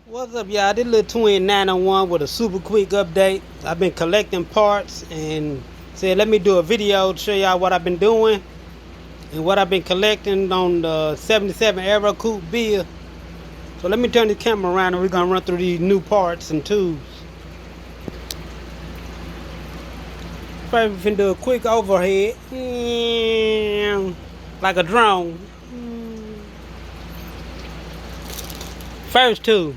What's up, y'all? This little twin 901 with a super quick update. I've been collecting parts and said let me do a video to show y'all what I've been doing and what I've been collecting on the 77 Aero Coupe Bill. So let me turn the camera around and we're gonna run through these new parts and tools. First, we're gonna do a quick overhead, like a drone. First tool.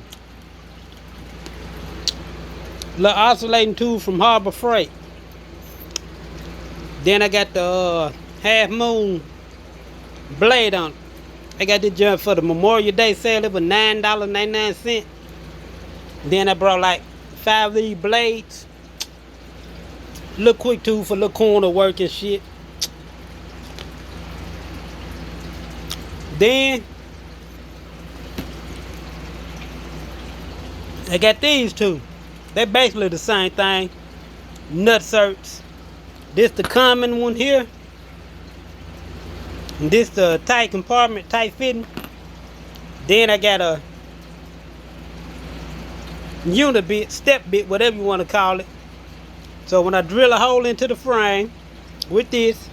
Little oscillating tool from Harbor Freight. Then I got the Half Moon blade on it. I got this jump for the Memorial Day sale. It was $9.99. Then I brought like 5 of these blades. Little quick tool for little corner work and shit. Then I got these two. They basically the same thing. Nut certs. This the common one here. And this the tight compartment, tight fitting. Then I got a unit bit, step bit, whatever you want to call it. So when I drill a hole into the frame with this,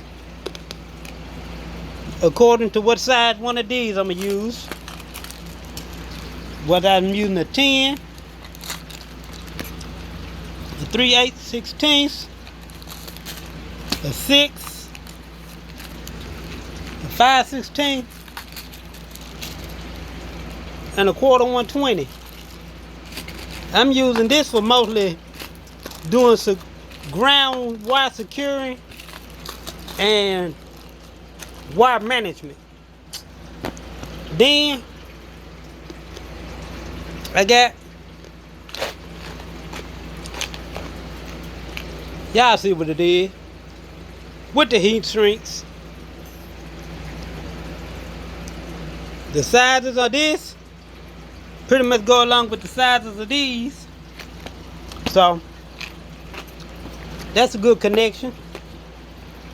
according to what size one of these I'm gonna use, whether I'm using a 10, a 3/8/16, a 6, a 5/16, and a 1/4 I'm using this for mostly doing some ground wire securing and wire management. Then I got, y'all see what it is with the heat shrinks. The sizes of this pretty much go along with the sizes of these. So that's a good connection.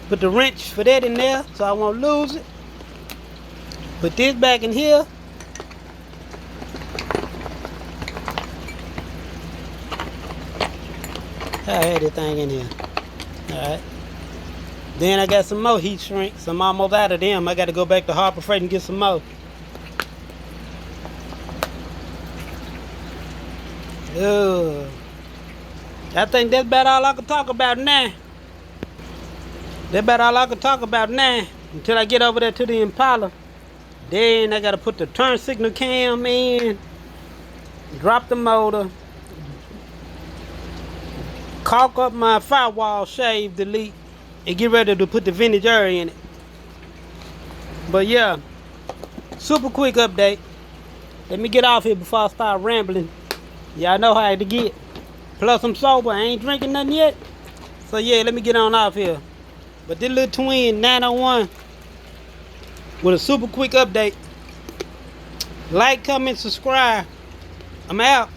Put the wrench for that in there so I won't lose it. Put this back in here. I had this thing in here. Alright. Then I got some more heat shrinks. I'm almost out of them. I got to go back to Harbor Freight and get some more. Ugh. I think that's about all I can talk about now. That's about all I can talk about now until I get over there to the Impala. Then I got to put the turn signal cam in, drop the motor, caulk up my firewall, shave, delete, and get ready to put the vintage air in it. But yeah, super quick update. Let me get off here before I start rambling. Y'all know how to get. Plus I'm sober, I ain't drinking nothing yet. So yeah, let me get on off here. But this little twin 901 with a super quick update. Like, comment, subscribe. I'm out.